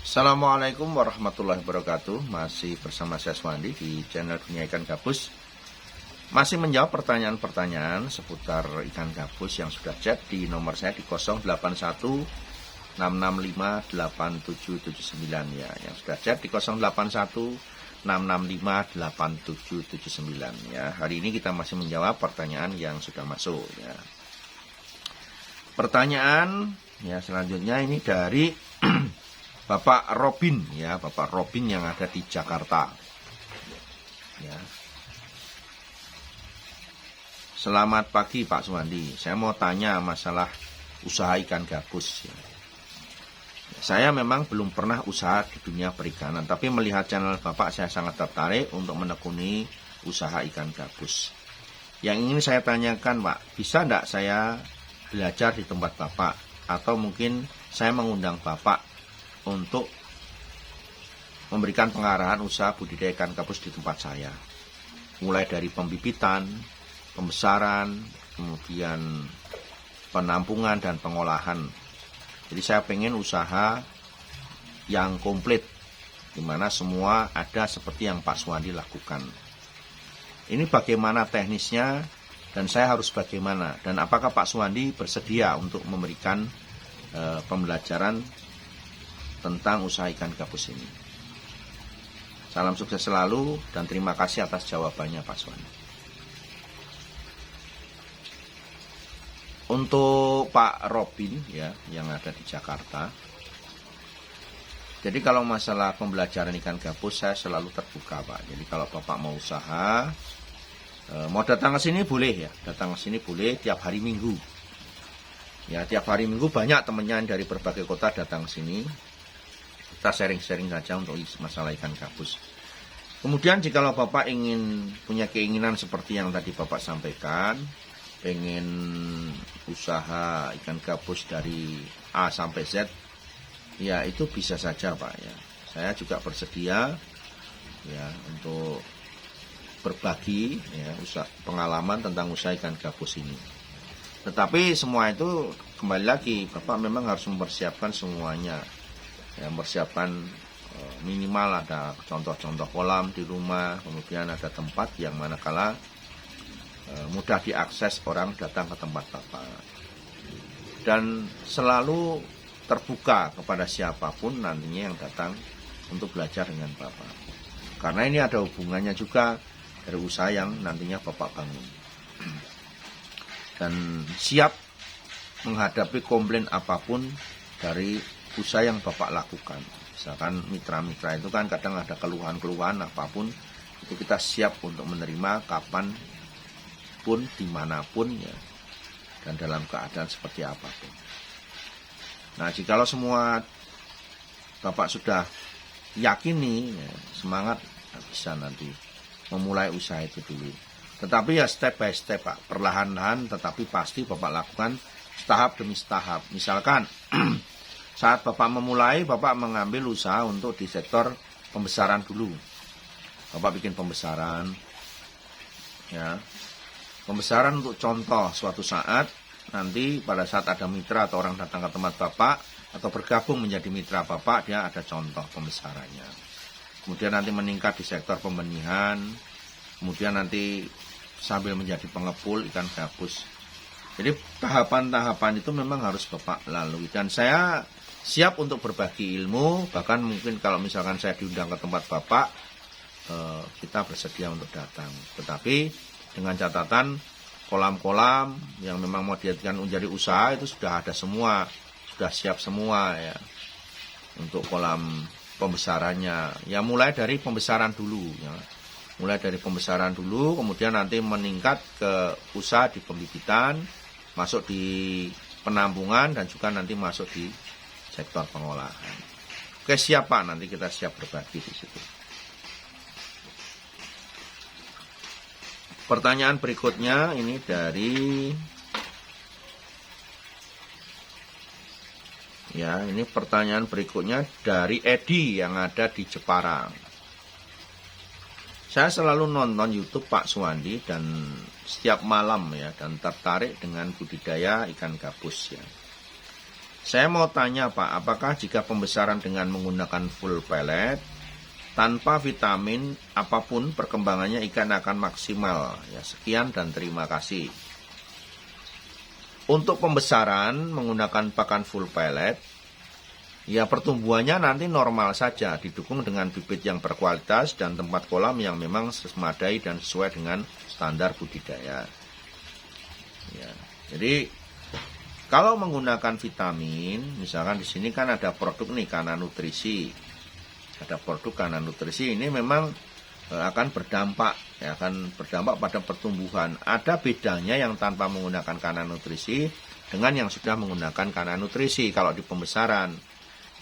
Assalamualaikum warahmatullahi wabarakatuh. Masih bersama saya Swandi di channel Dunia Ikan Gabus. Masih menjawab pertanyaan-pertanyaan seputar ikan gabus yang sudah chat di nomor saya di 081 665 8779 ya. Yang sudah chat di 081 665 8779 ya. Hari ini kita masih menjawab pertanyaan yang sudah masuk ya. Pertanyaan ya selanjutnya ini dari Bapak Robin ya, Bapak Robin yang ada di Jakarta. Ya. Selamat pagi Pak Suwandi. Saya mau tanya masalah usaha ikan gabus. Ya. Saya memang belum pernah usaha di dunia perikanan, tapi melihat channel Bapak saya sangat tertarik untuk menekuni usaha ikan gabus. Yang ingin saya tanyakan Pak, bisa enggak saya belajar di tempat Bapak? Atau mungkin saya mengundang Bapak untuk memberikan pengarahan usaha budidaya ikan gabus di tempat saya. Mulai dari pembibitan, pembesaran, kemudian penampungan dan pengolahan. Jadi saya pengen usaha yang komplit, di mana semua ada seperti yang Pak Suwandi lakukan. Ini bagaimana teknisnya dan saya harus bagaimana? Dan apakah Pak Suwandi bersedia untuk memberikan pembelajaran tentang usaha ikan gabus ini? Salam sukses selalu dan terima kasih atas jawabannya Pak Suwandi. Untuk Pak Robin ya yang ada di Jakarta. Jadi kalau masalah pembelajaran ikan gabus saya selalu terbuka Pak. Jadi kalau Bapak mau usaha, mau datang ke sini boleh ya. Datang ke sini boleh tiap hari Minggu. Ya tiap hari Minggu banyak temannya dari berbagai kota datang ke sini. Kita sharing-sharing saja untuk masalah ikan gabus. Kemudian jikalau Bapak ingin punya keinginan seperti yang tadi Bapak sampaikan, pengen usaha ikan gabus dari A sampai Z, ya itu bisa saja Pak ya. Saya juga bersedia ya untuk berbagi ya pengalaman tentang usaha ikan gabus ini. Tetapi semua itu kembali lagi Bapak memang harus mempersiapkan semuanya. Ya, mempersiapkan minimal ada contoh-contoh kolam di rumah, kemudian ada tempat yang manakala mudah diakses orang datang ke tempat Bapak. Dan selalu terbuka kepada siapapun nantinya yang datang untuk belajar dengan Bapak. Karena ini ada hubungannya juga dari usaha yang nantinya Bapak bangun. Dan siap menghadapi komplain apapun dari usaha yang Bapak lakukan. Misalkan mitra-mitra itu kan kadang ada keluhan-keluhan apapun, itu kita siap untuk menerima kapan pun, dimanapun ya, dan dalam keadaan seperti apapun. Nah, jikalau semua Bapak sudah yakini, ya, semangat bisa nanti memulai usaha itu dulu. Tetapi ya step by step Pak, perlahan-lahan tetapi pasti Bapak lakukan tahap demi tahap. Misalkan saat Bapak memulai, Bapak mengambil usaha untuk di sektor pembesaran dulu. Bapak bikin pembesaran, ya, pembesaran untuk contoh suatu saat nanti pada saat ada mitra atau orang datang ke tempat Bapak atau bergabung menjadi mitra Bapak, dia ada contoh pembesarannya. Kemudian nanti meningkat di sektor pembenihan, kemudian nanti sambil menjadi pengepul ikan gabus. Jadi tahapan-tahapan itu memang harus Bapak lalui. Dan saya siap untuk berbagi ilmu, bahkan mungkin kalau misalkan saya diundang ke tempat Bapak, kita bersedia untuk datang. Tetapi dengan catatan kolam-kolam yang memang mau dijadikan menjadi usaha itu sudah ada semua, sudah siap semua ya untuk kolam pembesarannya. Ya mulai dari pembesaran dulu ya. Mulai dari pembesaran dulu, kemudian nanti meningkat ke usaha di pembibitan, masuk di penampungan dan juga nanti masuk di sektor pengolahan. Oke, siap Pak, nanti kita siap berbagi di situ. Pertanyaan berikutnya ini dari ini pertanyaan berikutnya dari Edi yang ada di Jepara. Saya selalu nonton YouTube Pak Suwandi dan setiap malam ya, dan tertarik dengan budidaya ikan gabus ya. Saya mau tanya Pak, apakah jika pembesaran dengan menggunakan full pellet, tanpa vitamin apapun perkembangannya ikan akan maksimal? Ya, sekian dan terima kasih. Untuk pembesaran menggunakan pakan full pellet, ya pertumbuhannya nanti normal saja, didukung dengan bibit yang berkualitas dan tempat kolam yang memang semadai dan sesuai dengan standar budidaya. Ya, jadi kalau menggunakan vitamin, misalkan di sini kan ada produk nih Kana Nutrisi, ada produk Kana Nutrisi ini memang akan berdampak, ya, akan berdampak pada pertumbuhan. Ada bedanya yang tanpa menggunakan Kana Nutrisi dengan yang sudah menggunakan Kana Nutrisi. Kalau di pembesaran,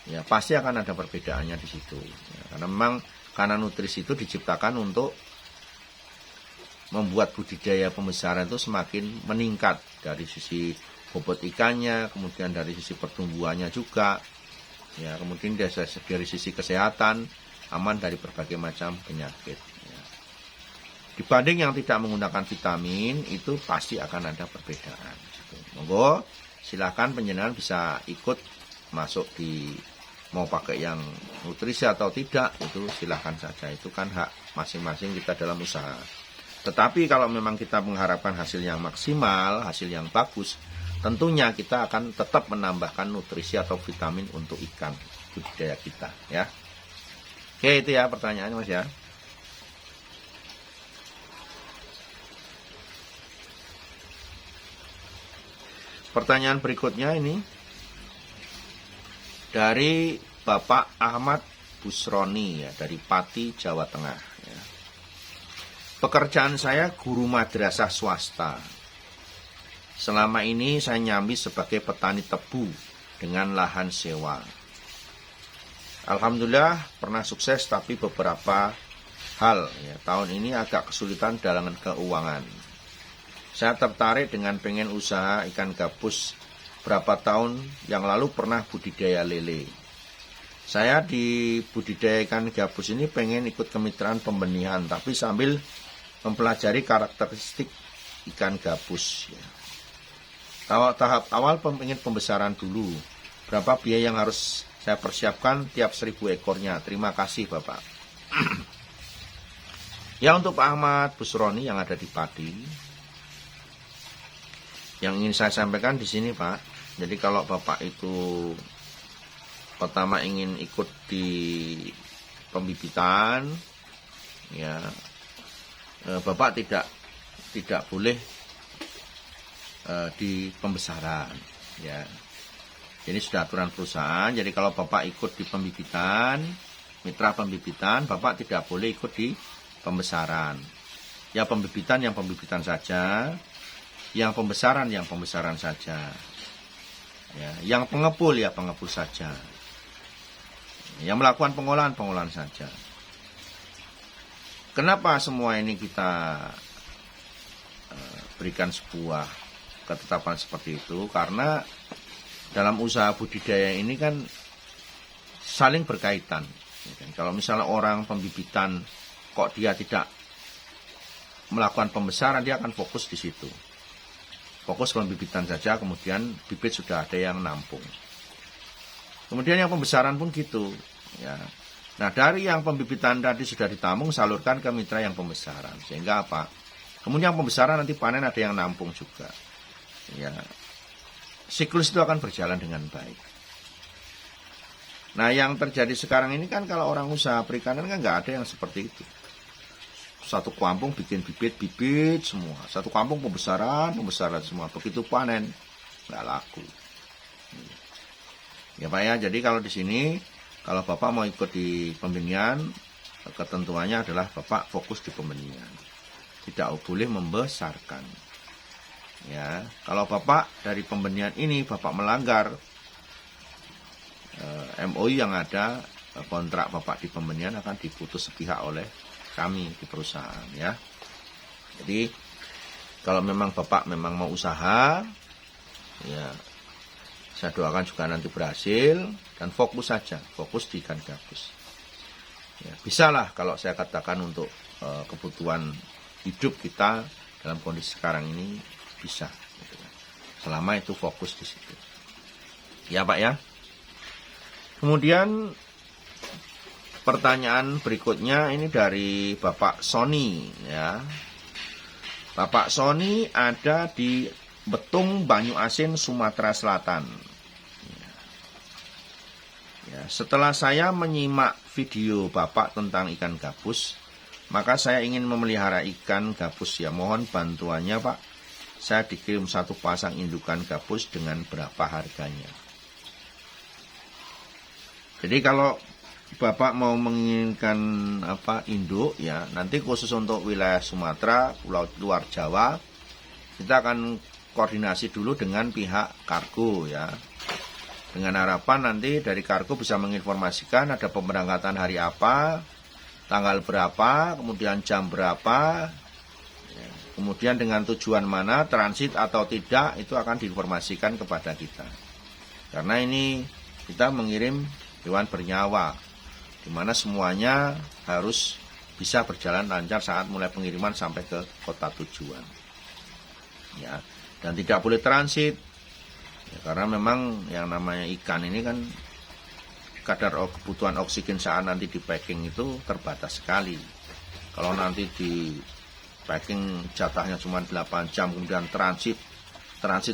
ya pasti akan ada perbedaannya di situ. Ya, karena memang Kana Nutrisi itu diciptakan untuk membuat budidaya pembesaran itu semakin meningkat dari sisi bobot ikannya, kemudian dari sisi pertumbuhannya juga, ya kemudian dari sisi kesehatan, aman dari berbagai macam penyakit. Ya. Dibanding yang tidak menggunakan vitamin, itu pasti akan ada perbedaan. Monggo, silakan penjenengan bisa ikut masuk di, mau pakai yang nutrisi atau tidak, itu silahkan saja. Itu kan hak masing-masing kita dalam usaha. Tetapi kalau memang kita mengharapkan hasil yang maksimal, hasil yang bagus, tentunya kita akan tetap menambahkan nutrisi atau vitamin untuk ikan budidaya kita, ya. Oke, itu ya pertanyaannya Mas ya. Pertanyaan berikutnya ini dari Bapak Ahmad Busroni, ya, dari Pati, Jawa Tengah. Ya. Pekerjaan saya guru madrasah swasta. Selama ini saya nyambi sebagai petani tebu dengan lahan sewa. Alhamdulillah pernah sukses, tapi beberapa hal, ya, tahun ini agak kesulitan dalam keuangan. Saya tertarik dengan pengen usaha ikan gabus. Berapa tahun yang lalu pernah budidaya lele. Saya di budidaya ikan gabus ini pengen ikut kemitraan pembenihan, tapi sambil mempelajari karakteristik ikan gabus. Ya. Tahap awal pengen pembesaran dulu. Berapa biaya yang harus saya persiapkan tiap 1000 ekornya? Terima kasih Bapak. Ya, untuk Pak Ahmad Busroni yang ada di Pati, yang ingin saya sampaikan di sini Pak, jadi kalau Bapak itu pertama ingin ikut di pembibitan, ya Bapak tidak boleh di pembesaran, ya. Ini sudah aturan perusahaan. Jadi kalau Bapak ikut di pembibitan, mitra pembibitan, Bapak tidak boleh ikut di pembesaran. Ya pembibitan yang pembibitan saja, yang pembesaran saja. Ya, yang pengepul ya pengepul saja. Yang melakukan pengolahan saja. Kenapa semua ini kita berikan sebuah ketetapan seperti itu? Karena dalam usaha budidaya ini kan saling berkaitan. Kalau misalnya orang pembibitan kok dia tidak melakukan pembesaran, dia akan fokus di situ. Fokus pembibitan saja, kemudian bibit sudah ada yang nampung. Kemudian yang pembesaran pun gitu. Ya. Nah, dari yang pembibitan tadi sudah ditampung, salurkan ke mitra yang pembesaran. Sehingga apa? Kemudian yang pembesaran nanti panen ada yang nampung juga. Ya. Siklus itu akan berjalan dengan baik. Nah, yang terjadi sekarang ini kan kalau orang usaha perikanan kan nggak ada yang seperti itu. Satu kampung bikin bibit semua. Satu kampung pembesaran semua. Begitu panen, nggak laku. Ya Pak ya, jadi kalau di sini, kalau Bapak mau ikut di pembenihan, ketentuannya adalah Bapak fokus di pembenihan. Tidak boleh membesarkan. Ya, kalau Bapak dari pembenihan ini Bapak melanggar MOU yang ada, kontrak Bapak di pembenihan akan diputus sepihak oleh kami di perusahaan, ya. Jadi kalau memang Bapak memang mau usaha, ya saya doakan juga nanti berhasil dan fokus saja, fokus di ikan gabus. Ya, bisalah kalau saya katakan untuk kebutuhan hidup kita dalam kondisi sekarang ini bisa, gitu kan. Selama itu fokus di situ. Ya Pak ya. Kemudian pertanyaan berikutnya ini dari Bapak Sony ya. Bapak Sony ada di Betung, Banyuasin, Sumatera Selatan. Ya, setelah saya menyimak video Bapak tentang ikan gabus, maka saya ingin memelihara ikan gabus ya. Mohon bantuannya Pak. Saya dikirim 1 pasang indukan gabus dengan berapa harganya. Jadi kalau Bapak mau menginginkan induk ya, nanti khusus untuk wilayah Sumatera, pulau luar Jawa, kita akan koordinasi dulu dengan pihak kargo ya. Dengan harapan nanti dari kargo bisa menginformasikan ada pemberangkatan hari apa, tanggal berapa, kemudian jam berapa, ya, kemudian dengan tujuan mana, transit atau tidak, itu akan diinformasikan kepada kita. Karena ini kita mengirim hewan bernyawa, di mana semuanya harus bisa berjalan lancar saat mulai pengiriman sampai ke kota tujuan. Ya, dan tidak boleh transit. Ya, karena memang yang namanya ikan ini kan kadar kebutuhan oksigen saat nanti di packing itu terbatas sekali. Kalau nanti di packing jatahnya cuma 8 jam kemudian transit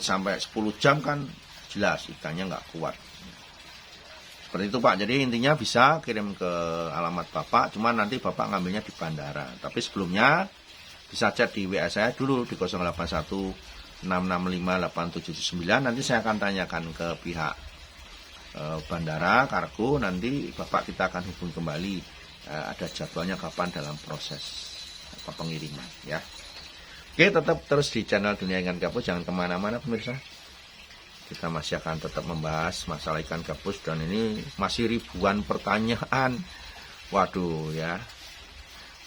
sampai 10 jam kan jelas ikannya nggak kuat. Seperti itu Pak, jadi intinya bisa kirim ke alamat Bapak, cuma nanti Bapak ngambilnya di bandara. Tapi sebelumnya bisa chat di WA saya dulu di 081-665-8779. Nanti saya akan tanyakan ke pihak bandara, kargo, nanti Bapak kita akan hubung kembali. Ada jadwalnya kapan dalam proses pengiriman ya. Oke, tetap terus di channel Dunia Ikan Gabus, jangan kemana-mana pemirsa. Kita masih akan tetap membahas masalah ikan gabus dan ini masih ribuan pertanyaan. Waduh ya.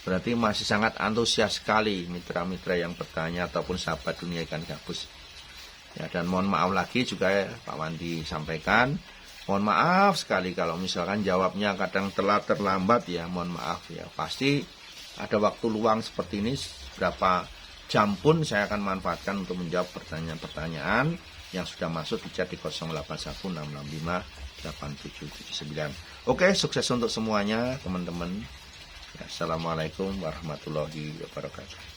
Berarti masih sangat antusias sekali mitra-mitra yang bertanya ataupun sahabat dunia ikan gabus. Ya, dan mohon maaf lagi juga ya, Pak Wandi sampaikan. Mohon maaf sekali kalau misalkan jawabnya kadang telat terlambat ya, mohon maaf ya. Pasti ada waktu luang seperti ini berapa jam pun saya akan manfaatkan untuk menjawab pertanyaan-pertanyaan yang sudah masuk di chat di 0816658779. Oke, sukses untuk semuanya teman-teman. Assalamualaikum warahmatullahi wabarakatuh.